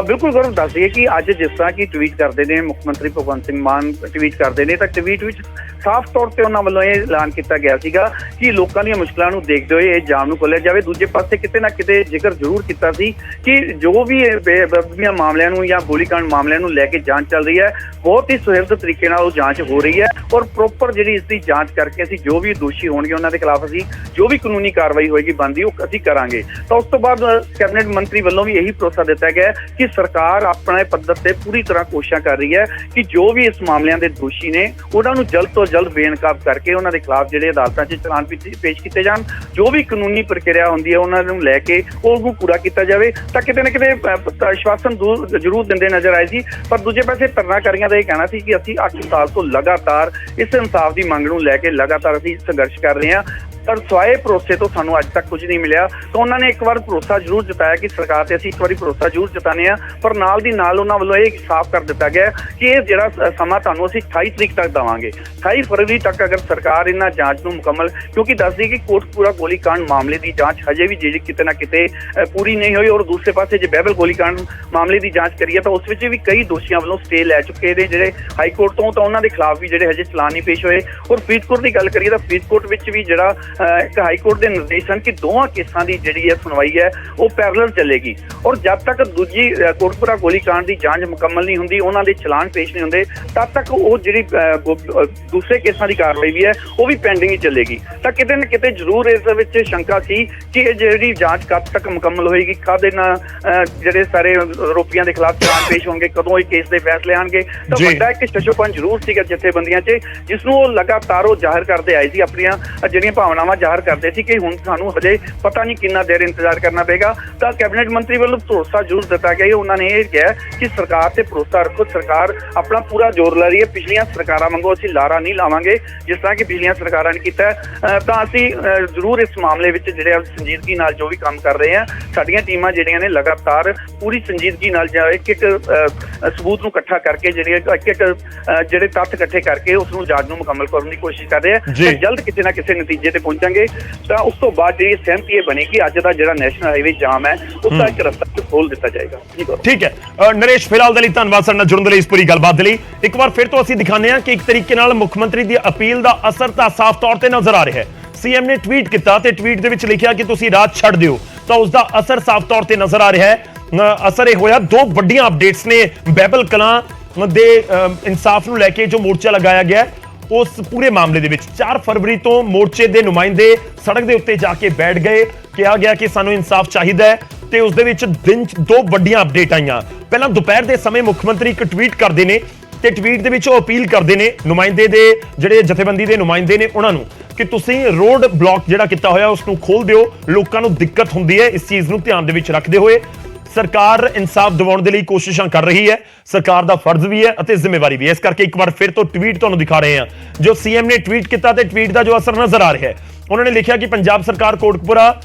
ਬਿਲਕੁਲ ਗੌਰਵ, ਦੱਸ ਦਈਏ ਕਿ ਅੱਜ ਜਿਸ ਤਰ੍ਹਾਂ ਕਿ ਟਵੀਟ ਕਰਦੇ ਨੇ ਮੁੱਖ ਮੰਤਰੀ ਭਗਵੰਤ ਸਿੰਘ ਮਾਨ ਟਵੀਟ ਕਰਦੇ ਨੇ, ਤਾਂ ਟਵੀਟ ਵਿੱਚ ਸਾਫ਼ ਤੌਰ ਤੇ ਉਹਨਾਂ ਵੱਲੋਂ ਇਹ ਐਲਾਨ ਕੀਤਾ ਗਿਆ ਸੀਗਾ ਕਿ ਲੋਕਾਂ ਦੀਆਂ ਮੁਸ਼ਕਲਾਂ ਨੂੰ ਦੇਖਦੇ ਹੋਏ ਇਹ ਜਾਮ ਨੂੰ ਖੋਲ੍ਹਿਆ ਜਾਵੇ। ਦੂਜੇ ਪਾਸੇ ਕਿਤੇ ਨਾ ਕਿਤੇ ਜ਼ਿਕਰ ਜ਼ਰੂਰ ਕੀਤਾ ਸੀ ਕਿ ਜੋ ਵੀ ਬੇਅਦਬੀਆਂ ਮਾਮਲਿਆਂ ਨੂੰ ਜਾਂ ਗੋਲੀकांड ਮਾਮਲਿਆਂ ਨੂੰ ਲੈ ਕੇ ਜਾਂਚ ਚੱਲ ਰਹੀ ਹੈ, ਬਹੁਤ ਹੀ ਸੁਹਿਰਦ ਤਰੀਕੇ ਨਾਲ ਉਹ ਜਾਂਚ ਹੋ ਰਹੀ ਹੈ ਔਰ ਪ੍ਰੋਪਰ ਜਿਹੜੀ ਇਸ ਦੀ ਜਾਂਚ ਕਰਕੇ ਅਸੀਂ ਜੋ ਵੀ ਦੋਸ਼ੀ ਹੋਣਗੇ ਉਹਨਾਂ ਦੇ ਖਿਲਾਫ ਅਸੀਂ ਜੋ ਵੀ ਕਾਨੂੰਨੀ ਕਾਰਵਾਈ ਹੋਏਗੀ ਬਣਦੀ ਉਹ ਅਸੀਂ ਕਰਾਂਗੇ। ਤਾਂ ਉਸ ਤੋਂ ਬਾਅਦ ਕੈਬਨਿਟ ਮੰਤਰੀ ਵੱਲੋਂ ਵੀ ਇਹੀ ਭਰੋਸਾ ਦਿੱਤਾ ਗਿਆ ਕਿ ਸਰਕਾਰ ਆਪਣੇ ਪੱਧਰ ਤੇ ਪੂਰੀ ਤਰ੍ਹਾਂ ਕੋਸ਼ਿਸ਼ਾਂ ਕਰ ਰਹੀ ਹੈ ਕਿ ਜੋ ਵੀ ਇਸ ਮਾਮਲਿਆਂ ਦੇ ਦੋਸ਼ੀ ਨੇ ਉਹਨਾਂ ਨੂੰ ਜਲਦ ਤੋਂ ਜਲਦ ਬੇਨਕਾਬ ਕਰਕੇ ਉਹਨਾਂ ਦੇ ਖਿਲਾਫ ਜਿਹੜੇ ਅਦਾਲਤਾਂ 'ਚ ਚਲਾਨ ਪੇਸ਼ ਕੀਤੇ ਜਾਣ। ਜੋ ਵੀ ਕਾਨੂੰਨੀ ਪ੍ਰਕਿਰਿਆ ਹੁੰਦੀ ਹੈ ਉਹਨਾਂ ਨੂੰ ਲੈ ਕੇ ਉਹਨੂੰ ਪੂਰਾ ਕੀਤਾ ਜਾਵੇ। ਤਾਂ ਕਿਤੇ ਨਾ ਕਿਤੇ ਆਸ਼ਵਾਸਨ ਜ਼ਰੂਰ ਦਿੰਦੇ ਨਜ਼ਰ ਆਏ ਸੀ, ਪਰ ਦੂਜੇ ਪਾਸੇ ਧਰਨਾਕਾਰੀਆਂ ਦਾ ਇਹ ਕਹਿਣਾ ਸੀ ਕਿ ਅਸੀਂ 8 ਸਾਲ ਤੋਂ ਲਗਾਤਾਰ ਇਸ ਇਨਸਾਫ ਦੀ ਮੰਗ ਨੂੰ ਲੈ ਕੇ ਲਗਾਤਾਰ ਅਸੀਂ ਸੰਘਰਸ਼ ਕਰ ਰਹੇ ਹਾਂ, ਪਰ ਸਵਾਏ ਭਰੋਸੇ ਤੋਂ ਸਾਨੂੰ ਅੱਜ ਤੱਕ ਕੁਝ ਨਹੀਂ ਮਿਲਿਆ। ਤਾਂ ਉਹਨਾਂ ਨੇ ਇੱਕ ਵਾਰ ਭਰੋਸਾ ਜ਼ਰੂਰ ਜਤਾਇਆ ਕਿ ਸਰਕਾਰ ਤੇ ਅਸੀਂ ਇੱਕ ਵਾਰੀ ਭਰੋਸਾ ਜ਼ਰੂਰ ਜਤਾਉਂਦੇ ਹਾਂ, ਪਰ ਨਾਲ ਦੀ ਨਾਲ ਉਹਨਾਂ ਵੱਲੋਂ ਇਹ ਸਾਫ਼ ਕਰ ਦਿੱਤਾ ਗਿਆ ਕਿ ਇਹ ਜਿਹੜਾ ਸਮਾਂ ਤੁਹਾਨੂੰ ਅਸੀਂ 28 ਤਰੀਕ ਤੱਕ ਦੇਵਾਂਗੇ। 28 ਫਰਵਰੀ ਤੱਕ ਅਗਰ ਸਰਕਾਰ ਇਹਨਾਂ ਜਾਂਚ ਨੂੰ ਮੁਕੰਮਲ, ਕਿਉਂਕਿ ਦੱਸਦੀ ਕਿ ਕੋਟਕਪੂਰਾ ਗੋਲੀकांड ਮਾਮਲੇ ਦੀ ਜਾਂਚ ਹਜੇ ਵੀ ਜਿਹੜੀ ਕਿਤੇ ਨਾ ਕਿਤੇ ਪੂਰੀ ਨਹੀਂ ਹੋਈ, ਔਰ ਦੂਸਰੇ ਪਾਸੇ ਜੇ ਬਹਿਬਲ ਗੋਲੀकांड ਮਾਮਲੇ ਦੀ ਜਾਂਚ ਕਰੀਏ ਤਾਂ ਉਸ ਵਿੱਚ ਵੀ ਕਈ ਦੋਸ਼ੀਆਂ ਵੱਲੋਂ ਸਟੇ ਲੈ ਚੁੱਕੇ ਨੇ ਜਿਹੜੇ ਹਾਈ ਕੋਰਟ ਤੋਂ, ਤਾਂ ਉਹਨਾਂ ਦੇ ਖਿਲਾਫ ਵੀ ਜਿਹੜੇ ਹਜੇ ਚਲਾਨ ਨਹੀਂ ਪੇਸ਼ ਹੋਏ। ਔਰ ਫਰੀਦਕੋਟ ਦੀ ਗੱਲ ਕਰੀਏ ਤਾਂ ਫਰੀਦਕੋਟ ਵਿੱਚ ਵੀ ਜਿਹੜਾ ਇੱਕ ਹਾਈ ਕੋਰਟ ਦੇ ਨਿਰਦੇਸ਼ ਹਨ ਕਿ ਦੋਵਾਂ ਕੇਸਾਂ ਦੀ ਜਿਹੜੀ ਹੈ ਸੁਣਵਾਈ ਹੈ ਉਹ ਪੈਰਲਲ ਚੱਲੇਗੀ, ਔਰ ਜਦ ਤੱਕ ਦੂਜੀ ਕੋਟਕਪੂਰਾ ਗੋਲੀकांड ਦੀ ਜਾਂਚ ਮੁਕੰਮਲ ਨਹੀਂ ਹੁੰਦੀ, ਉਹਨਾਂ ਦੇ ਚਲਾਨ ਪੇਸ਼ ਨਹੀਂ ਹੁੰਦੇ, ਤਦ ਤੱਕ ਉਹ ਜਿਹੜੀ ਦੂਸਰੇ ਕੇਸਾਂ ਦੀ ਕਾਰਵਾਈ ਵੀ ਹੈ ਉਹ ਵੀ ਪੈਂਡਿੰਗ ਹੀ ਚੱਲੇਗੀ। ਤਾਂ ਕਿਤੇ ਨਾ ਕਿਤੇ ਜ਼ਰੂਰ ਇਸ ਵਿੱਚ ਸ਼ੰਕਾ ਸੀ ਕਿ ਇਹ ਜਿਹੜੀ ਜਾਂਚ ਕਦ ਤੱਕ ਮੁਕੰਮਲ ਹੋਏਗੀ, ਕਦ ਇਹਨਾਂ ਜਿਹੜੇ ਸਾਰੇ ਆਰੋਪੀਆਂ ਦੇ ਖਿਲਾਫ ਚਲਾਨ ਪੇਸ਼ ਹੋਣਗੇ, ਕਦੋਂ ਇਹ ਕੇਸ ਦੇ ਫੈਸਲੇ ਆਣਗੇ। ਤਾਂ ਵੱਡਾ ਇੱਕ ਸ਼ਸ਼ੋਪਨ ਜ਼ਰੂਰ ਸੀਗਾ ਜਥੇਬੰਦੀਆਂ 'ਚ, ਜਿਸ ਨੂੰ ਉਹ ਲਗਾਤਾਰ ਉਹ ਜ਼ਾਹਿਰ ਕਰਦੇ ਆਏ ਸੀ, ਆਪਣੀਆਂ ਜਿਹੜੀਆਂ ਭਾਵਨਾਵਾਂ ਜ਼ਾਹਿਰ ਕਰਦੇ ਸੀ ਕਿ ਹੁਣ ਸਾਨੂੰ ਹਜੇ ਪਤਾ ਨਹੀਂ ਕਿੰਨਾ ਦੇਰ ਇੰਤਜ਼ਾਰ ਕਰਨਾ ਪਏਗਾ। ਤਾਂ ਕੈਬਨਿਟ ਮੰਤਰੀ ਵੱਲੋਂ ਭਰੋਸਾ ਜ਼ਰੂਰ ਦਿੱਤਾ ਗਿਆ। ਉਹਨਾਂ ਨੇ ਇਹ ਕਿਹਾ ਕਿ ਸਰਕਾਰ ਤੇ ਭਰੋਸਾ ਰੱਖੋ, ਸਰਕਾਰ ਆਪਣਾ ਪੂਰਾ ਜ਼ੋਰ ਲਾ ਰਹੀ ਹੈ, ਪਿਛਲੀਆਂ ਸਰਕਾਰਾਂ ਵਾਂਗੂ ਅਸੀਂ ਲਾਰਾ ਨਹੀਂ ਲਾਵਾਂਗੇ ਜਿਸ ਤਰ੍ਹਾਂ ਕਿ ਪਿਛਲੀਆਂ ਸਰਕਾਰਾਂ ਨੇ ਕੀਤਾ। ਤਾਂ ਅਸੀਂ ਜ਼ਰੂਰ ਇਸ ਮਾਮਲੇ ਵਿੱਚ ਜਿਹੜੇ ਸੰਜੀਦਗੀ ਨਾਲ ਜੋ ਵੀ ਕੰਮ ਕਰ ਰਹੇ ਹਾਂ, ਸਾਡੀਆਂ ਟੀਮਾਂ ਜਿਹੜੀਆਂ ਨੇ ਲਗਾਤਾਰ ਪੂਰੀ ਸੰਜੀਦਗੀ ਨਾਲ ਇੱਕ ਸਬੂਤ ਨੂੰ ਇਕੱਠਾ ਕਰਕੇ ਜਿਹੜੇ ਤੱਥ ਇਕੱਠੇ ਕਰਕੇ ਉਸ ਨੂੰ ਜਾਂਚ ਨੂੰ ਮੁਕੰਮਲ ਕਰਨ ਦੀ ਕੋਸ਼ਿਸ਼ ਕਰ ਰਹੇ ਆ। ਜਲਦ ਕਿਸੇ ਨਾ ਕਿਸੇ ਨਤੀਜੇ ਤੇ ਪਹੁੰਚਾਂਗੇ। ਤਾਂ ਉਸ ਤੋਂ ਬਾਅਦ ਜਿਹੜੀ ਸਹਿਮਤੀ ਇਹ ਬਣੀ ਕਿ ਅੱਜ ਦਾ ਜਿਹੜਾ ਨੈਸ਼ਨਲ ਹਾਈਵੇ ਜਾਮ ਹੈ ਉਸ ਦਾ ਇੱਕ ਰਸਤਾ ਖੋਲ ਦਿੱਤਾ ਜਾਏਗਾ। ਠੀਕ ਹੈ ਨਰੇਸ਼, ਫਿਲਹਾਲ ਦੇ ਲਈ ਧੰਨਵਾਦ ਸਾਡੇ ਨਾਲ ਜੁੜਨ ਦੇ ਲਈ, ਇਸ ਪੂਰੀ ਗੱਲਬਾਤ ਦੇ ਲਈ। ਇੱਕ ਵਾਰ ਫਿਰ ਤੋਂ ਅਸੀਂ ਦਿਖਾਉਂਦੇ ਹਾਂ ਕਿ ਇੱਕ ਤਰੀਕੇ ਨਾਲ ਮੁੱਖ ਮੰਤਰੀ ਦੀ ਅਪੀਲ ਦਾ ਅਸਰ ਤਾਂ ਸਾਫ਼ ਤੌਰ ਤੇ ਨਜ਼ਰ ਆ ਰਿਹਾ ਹੈ। ਸੀਐਮ ਨੇ ਟਵੀਟ ਕੀਤਾ ਤੇ ਟਵੀਟ ਦੇ ਵਿੱਚ ਲਿਖਿਆ ਕਿ ਤੁਸੀਂ ਰਾਜ ਛੱਡ ਦਿਓ, ਤਾਂ ਉਸ ਦਾ ਅਸਰ ਸਾਫ਼ ਤੌਰ ਤੇ ਨਜ਼ਰ ਆ ਰਿਹਾ ਹੈ। ਅਸਰ ਇਹ ਹੋਇਆ, ਦੋ ਵੱਡੀਆਂ ਅਪਡੇਟਸ ਨੇ ਬਹਿਬਲ ਕਲਾਂ ਦੇ ਇਨਸਾਫ ਨੂੰ ਲੈ ਕੇ ਜੋ ਮੋਰਚਾ ਲਗਾਇਆ ਗਿਆ ਉਸ ਪੂਰੇ ਮਾਮਲੇ ਦੇ ਵਿੱਚ 4 ਫਰਵਰੀ ਤੋਂ ਮੋਰਚੇ ਦੇ ਨੁਮਾਇੰਦੇ ਸੜਕ ਦੇ ਉੱਤੇ ਜਾ ਕੇ ਬੈਠ ਗਏ। ਕਿਹਾ ਗਿਆ ਕਿ ਸਾਨੂੰ ਇਨਸਾਫ ਚਾਹੀਦਾ ਹੈ ਤੇ ਉਸ ਦੇ ਵਿੱਚ ਦਿਨ 'ਚ ਦੋ ਵੱਡੀਆਂ ਅਪਡੇਟ ਆਈਆਂ। ਪਹਿਲਾਂ ਦੁਪਹਿਰ ਦੇ ਸਮੇਂ ਮੁੱਖ ਮੰਤਰੀ ਇੱਕ ਟਵੀਟ ਕਰਦੇ ਨੇ ਤੇ ਟਵੀਟ ਦੇ ਵਿੱਚ ਉਹ ਅਪੀਲ ਕਰਦੇ ਨੇ ਨੁਮਾਇੰਦੇ ਦੇ ਜਿਹੜੇ ਜਥੇਬੰਦੀ ਦੇ ਨੁਮਾਇੰਦੇ ਨੇ ਉਹਨਾਂ ਨੂੰ ਕਿ ਤੁਸੀਂ ਰੋਡ ਬਲੌਕ ਜਿਹੜਾ ਕੀਤਾ ਹੋਇਆ ਉਸ ਨੂੰ ਖੋਲ ਦਿਓ, ਲੋਕਾਂ ਨੂੰ ਦਿੱਕਤ ਹੁੰਦੀ ਹੈ। ਇਸ ਚੀਜ਼ ਨੂੰ ਧਿਆਨ ਦੇ ਵਿੱਚ ਰੱਖਦੇ ਹੋਏ ਸਰਕਾਰ ਇਨਸਾਫ ਦਿਵਾਉਣ ਦੇ ਲਈ ਕੋਸ਼ਿਸ਼ਾਂ ਕਰ ਰਹੀ ਹੈ, ਸਰਕਾਰ ਦਾ ਫਰਜ਼ ਵੀ ਹੈ ਅਤੇ ਜ਼ਿੰਮੇਵਾਰੀ ਵੀ ਹੈ। ਇਸ ਕਰਕੇ ਇੱਕ ਵਾਰ ਫਿਰ ਤੋਂ ਟਵੀਟ ਤੁਹਾਨੂੰ ਦਿਖਾ ਰਹੇ ਹਾਂ ਜੋ ਸੀਐਮ ਨੇ ਟਵੀਟ ਕੀਤਾ ਤੇ ਟਵੀਟ ਦਾ ਜੋ ਅਸਰ ਨਜ਼ਰ ਆ ਰਿਹਾ ਹੈ। ਉਹਨਾਂ ਨੇ ਲਿਖਿਆ ਕਿ ਪੰਜਾਬ ਸਰਕਾਰ ਕੋਟਕਪੂਰਾ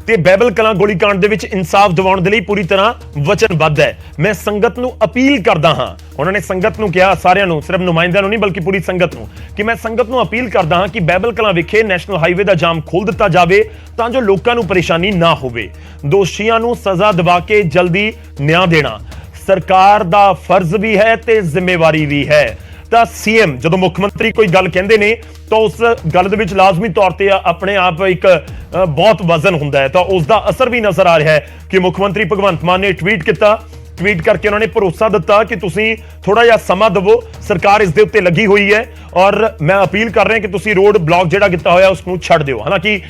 ਤੇ ਬਹਿਬਲ ਕਲਾਂ ਗੋਲੀकांड ਦੇ ਵਿੱਚ ਇਨਸਾਫ ਦਿਵਾਉਣ ਦੇ ਲਈ ਪੂਰੀ ਤਰ੍ਹਾਂ ਵਚਨਬੱਧ ਹੈ। ਮੈਂ ਸੰਗਤ ਨੂੰ ਅਪੀਲ ਕਰਦਾ ਹਾਂ, ਉਹਨਾਂ ਨੇ ਸੰਗਤ ਨੂੰ ਕਿਹਾ, ਸਾਰਿਆਂ ਨੂੰ, ਸਿਰਫ ਨੁਮਾਇੰਦਿਆਂ ਨੂੰ ਨਹੀਂ ਬਲਕਿ ਪੂਰੀ ਸੰਗਤ ਨੂੰ, ਕਿ ਮੈਂ ਸੰਗਤ ਨੂੰ ਅਪੀਲ ਕਰਦਾ ਹਾਂ ਕਿ ਬਹਿਬਲ ਕਲਾਂ ਵਿਖੇ ਨੈਸ਼ਨਲ ਹਾਈਵੇ ਦਾ ਜਾਮ ਖੋਲ ਦਿੱਤਾ ਜਾਵੇ ਤਾਂ ਜੋ ਲੋਕਾਂ ਨੂੰ ਪਰੇਸ਼ਾਨੀ ਨਾ ਹੋਵੇ। ਦੋਸ਼ੀਆਂ ਨੂੰ ਸਜ਼ਾ ਦਿਵਾ ਕੇ ਜਲਦੀ ਨਿਆਂ ਦੇਣਾ ਸਰਕਾਰ ਦਾ ਫਰਜ਼ ਵੀ ਹੈ ਤੇ ਜ਼ਿੰਮੇਵਾਰੀ ਵੀ ਹੈ। ਤਾਂ ਸੀਐਮ ਜਦੋਂ ਮੁੱਖ ਮੰਤਰੀ ਕੋਈ ਗੱਲ ਕਹਿੰਦੇ ਨੇ ਤਾਂ ਉਸ ਗੱਲ ਦੇ ਵਿੱਚ ਲਾਜ਼ਮੀ ਤੌਰ ਤੇ ਆਪਣੇ ਆਪ ਇੱਕ ਬਹੁਤ ਵਜ਼ਨ ਹੁੰਦਾ ਹੈ। ਤਾਂ ਉਸ ਦਾ ਅਸਰ ਵੀ ਨਜ਼ਰ ਆ ਰਿਹਾ ਹੈ ਕਿ ਮੁੱਖ ਮੰਤਰੀ ਭਗਵੰਤ ਮਾਨ ਨੇ ਟਵੀਟ ਕੀਤਾ, ਟਵੀਟ ਕਰਕੇ ਉਹਨਾਂ ਨੇ ਭਰੋਸਾ ਦਿੱਤਾ ਕਿ ਤੁਸੀਂ ਥੋੜਾ ਜਿਹਾ ਸਮਾਂ ਦਿਵੋ, ਸਰਕਾਰ ਇਸ ਦੇ ਉੱਤੇ ਲੱਗੀ ਹੋਈ ਹੈ ਔਰ ਮੈਂ ਅਪੀਲ ਕਰ ਰਿਹਾ ਕਿ ਤੁਸੀਂ ਰੋਡ ਬਲੌਕ ਜਿਹੜਾ ਕੀਤਾ ਹੋਇਆ ਉਸ ਨੂੰ ਛੱਡ ਦਿਓ। ਹਾਲਾਂਕਿ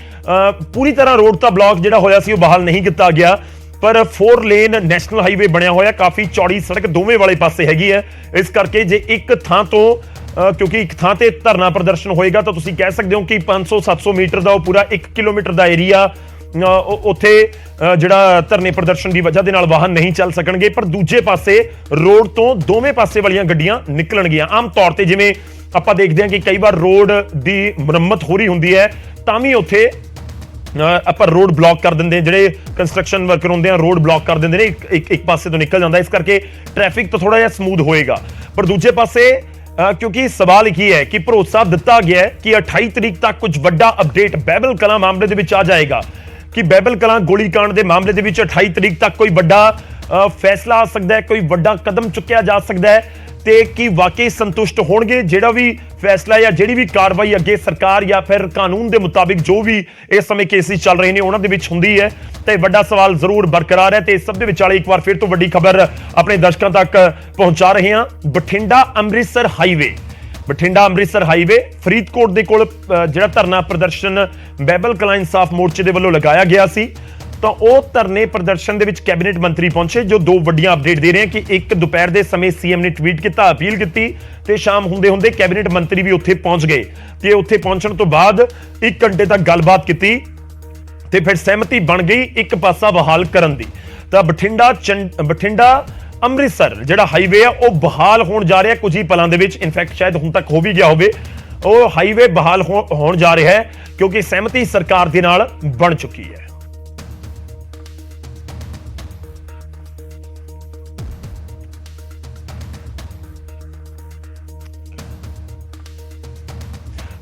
ਪੂਰੀ ਤਰ੍ਹਾਂ ਰੋਡ ਤਾਂ ਬਲੌਕ ਜਿਹੜਾ ਹੋਇਆ ਸੀ ਉਹ ਬਹਾਲ ਨਹੀਂ ਕੀਤਾ ਗਿਆ, ਪਰ 4 ਲੇਨ ਨੈਸ਼ਨਲ ਹਾਈਵੇ ਬਣਿਆ ਹੋਇਆ, ਕਾਫੀ ਚੌੜੀ ਸੜਕ ਦੋਵੇਂ ਵਾਲੇ ਪਾਸੇ ਹੈਗੀ ਹੈ। ਇਸ ਕਰਕੇ ਜੇ ਇੱਕ ਥਾਂ ਤੋਂ ਕਿਉਂਕਿ ਇੱਕ ਥਾਂ ਤੇ ਧਰਨਾ ਪ੍ਰਦਰਸ਼ਨ ਹੋਏਗਾ ਤਾਂ ਤੁਸੀਂ ਕਹਿ ਸਕਦੇ ਹੋ ਕਿ 500-700 ਮੀਟਰ ਦਾ ਉਹ ਪੂਰਾ 1 ਕਿਲੋਮੀਟਰ ਦਾ ਏਰੀਆ ਉੱਥੇ ਜਿਹੜਾ ਧਰਨੇ ਪ੍ਰਦਰਸ਼ਨ ਦੀ ਵਜ੍ਹਾ ਦੇ ਨਾਲ ਵਾਹਨ ਨਹੀਂ ਚੱਲ ਸਕਣਗੇ। ਪਰ ਦੂਜੇ ਪਾਸੇ ਰੋਡ ਤੋਂ ਦੋਵੇਂ ਪਾਸੇ ਵਾਲੀਆਂ ਗੱਡੀਆਂ ਨਿਕਲਣਗੀਆਂ। ਆਮ ਤੌਰ ਤੇ ਜਿਵੇਂ ਆਪਾਂ ਦੇਖਦੇ ਹਾਂ ਕਿ ਕਈ ਵਾਰ ਰੋਡ ਦੀ ਮੁਰੰਮਤ ਹੋ ਰਹੀ ਹੁੰਦੀ ਹੈ ਤਾਂ ਵੀ ਉੱਥੇ ਆਪਾਂ ਰੋਡ ਬਲੌਕ ਕਰ ਦਿੰਦੇ, ਜਿਹੜੇ ਕੰਸਟਰਕਸ਼ਨ ਵਰਕਰ ਹੁੰਦੇ ਆ ਰੋਡ ਬਲੌਕ ਕਰ ਦਿੰਦੇ ਨੇ, ਇੱਕ ਪਾਸੇ ਤੋਂ ਨਿਕਲ ਜਾਂਦਾ। ਇਸ ਕਰਕੇ ਟ੍ਰੈਫਿਕ ਤਾਂ ਥੋੜਾ ਜਿਹਾ ਸਮੂਥ ਹੋਏਗਾ। ਪਰ ਦੂਜੇ ਪਾਸੇ ਕਿਉਂਕਿ ਸਵਾਲ ਕੀ ਹੈ ਕਿ ਭਰੋਸਾ ਦਿੱਤਾ ਗਿਆ ਹੈ ਕਿ 28 ਤਰੀਕ ਤੱਕ ਕੁਝ ਵੱਡਾ ਅਪਡੇਟ ਬਹਿਬਲ ਕਲਾਂ ਮਾਮਲੇ ਦੇ ਵਿੱਚ ਆ ਜਾਏਗਾ, ਕਿ ਬਹਿਬਲ ਕਲਾਂ ਗੋਲੀकांड ਦੇ ਮਾਮਲੇ ਦੇ ਵਿੱਚ 28 ਤਰੀਕ ਤੱਕ ਕੋਈ ਵੱਡਾ ਫੈਸਲਾ ਆ ਸਕਦਾ ਹੈ, ਕੋਈ ਵੱਡਾ ਕਦਮ ਚੁੱਕਿਆ ਜਾ ਸਕਦਾ ਹੈ ਤੇ ਕੀ ਵਾਕਈ ਸੰਤੁਸ਼ਟ ਹੋਣਗੇ ਜਿਹੜਾ ਵੀ ਫੈਸਲਾ ਜਾਂ ਜਿਹੜੀ ਵੀ ਕਾਰਵਾਈ ਅੱਗੇ ਸਰਕਾਰ ਜਾਂ ਫਿਰ ਕਾਨੂੰਨ ਦੇ ਮੁਤਾਬਿਕ ਜੋ ਵੀ ਇਸ ਸਮੇਂ ਕੇਸਿਸ ਚੱਲ ਰਹੇ ਨੇ ਉਹਨਾਂ ਦੇ ਵਿੱਚ ਹੁੰਦੀ ਹੈ। ਤੇ ਵੱਡਾ ਸਵਾਲ ਜ਼ਰੂਰ ਬਰਕਰਾਰ ਹੈ ਤੇ ਇਸ ਸਭ ਦੇ ਵਿਚਾਲੇ ਇੱਕ ਵਾਰ ਫਿਰ ਤੋਂ ਵੱਡੀ ਖਬਰ ਆਪਣੇ ਦਰਸ਼ਕਾਂ ਤੱਕ ਪਹੁੰਚਾ ਰਹੇ ਹਾਂ। ਬਠਿੰਡਾ ਅੰਮ੍ਰਿਤਸਰ ਹਾਈਵੇ ਫਰੀਦਕੋਟ ਦੇ ਕੋਲ ਜਿਹੜਾ ਧਰਨਾ ਪ੍ਰਦਰਸ਼ਨ ਬਹਿਬਲ ਕਲਾਂ ਇਨਸਾਫ ਮੋਰਚੇ ਦੇ ਵੱਲੋਂ ਲਗਾਇਆ ਗਿਆ ਸੀ, ਤਾਂ ਉਹ ਧਰਨੇ ਪ੍ਰਦਰਸ਼ਨ ਦੇ ਵਿੱਚ ਕੈਬਨਿਟ ਮੰਤਰੀ ਪਹੁੰਚੇ, ਜੋ ਦੋ ਵੱਡੀਆਂ ਅਪਡੇਟ ਦੇ ਰਹੇ ਹਨ ਕਿ ਇੱਕ ਦੁਪਹਿਰ ਦੇ ਸਮੇਂ ਸੀਐਮ ਨੇ ਟਵੀਟ ਕੀਤਾ, ਅਪੀਲ ਕੀਤੀ ਤੇ ਸ਼ਾਮ ਹੁੰਦੇ ਹੁੰਦੇ ਕੈਬਨਿਟ ਮੰਤਰੀ ਵੀ ਉੱਥੇ ਪਹੁੰਚ ਗਏ ਤੇ ਉੱਥੇ ਪਹੁੰਚਣ ਤੋਂ ਬਾਅਦ 1 ਘੰਟੇ ਤੱਕ ਗੱਲਬਾਤ ਕੀਤੀ ਤੇ ਫਿਰ ਸਹਿਮਤੀ ਬਣ ਗਈ ਇੱਕ ਪਾਸਾ ਬਹਾਲ ਕਰਨ ਦੀ। ਤਾਂ ਬਠਿੰਡਾ ਅੰਮ੍ਰਿਤਸਰ ਜਿਹੜਾ ਹਾਈਵੇ ਆ ਉਹ ਬਹਾਲ ਹੋਣ ਜਾ ਰਿਹਾ ਕੁਝ ਹੀ ਪਲਾਂ ਦੇ ਵਿੱਚ, ਇਨਫੈਕਟ ਸ਼ਾਇਦ ਹੁਣ ਤੱਕ ਹੋ ਵੀ ਗਿਆ ਹੋਵੇ। ਉਹ ਹਾਈਵੇ ਬਹਾਲ ਹੋਣ ਜਾ ਰਿਹਾ ਹੈ ਕਿਉਂਕਿ ਸਹਿਮਤੀ ਸਰਕਾਰ ਦੇ ਨਾਲ ਬਣ ਚੁੱਕੀ ਹੈ।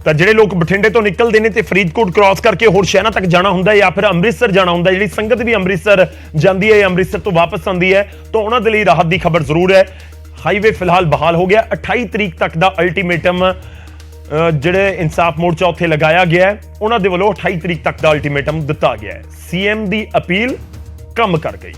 ਤਾਂ ਜਿਹੜੇ ਲੋਕ ਬਠਿੰਡੇ ਤੋਂ ਨਿਕਲਦੇ ਨੇ ਤੇ ਫਰੀਦਕੋਟ ਕ੍ਰਾਸ ਕਰਕੇ ਹੋਰ ਸ਼ਹਿਰਾਂ ਤੱਕ ਜਾਣਾ ਹੁੰਦਾ ਜਾਂ ਫਿਰ ਅੰਮ੍ਰਿਤਸਰ ਜਾਣਾ ਹੁੰਦਾ, ਜਿਹੜੀ ਸੰਗਤ ਵੀ ਅੰਮ੍ਰਿਤਸਰ ਜਾਂਦੀ ਹੈ ਜਾਂ ਅੰਮ੍ਰਿਤਸਰ ਤੋਂ ਵਾਪਸ ਆਉਂਦੀ ਹੈ, ਤਾਂ ਉਹਨਾਂ ਦੇ ਲਈ ਰਾਹਤ ਦੀ ਖਬਰ ਜ਼ਰੂਰ ਹੈ। ਹਾਈਵੇ ਫਿਲਹਾਲ ਬਹਾਲ ਹੋ ਗਿਆ। 28 ਤਰੀਕ ਤੱਕ ਦਾ ਅਲਟੀਮੇਟਮ ਜਿਹੜੇ ਇਨਸਾਫ ਮੋਰਚਾ ਉੱਥੇ ਲਗਾਇਆ ਗਿਆ ਹੈ, ਉਹਨਾਂ ਦੇ ਵੱਲੋਂ 28 ਤਰੀਕ ਤੱਕ ਦਾ ਅਲਟੀਮੇਟਮ ਦਿੱਤਾ ਗਿਆ ਹੈ। ਸੀਐਮ ਦੀ ਅਪੀਲ ਕੰਮ ਕਰ ਗਈ।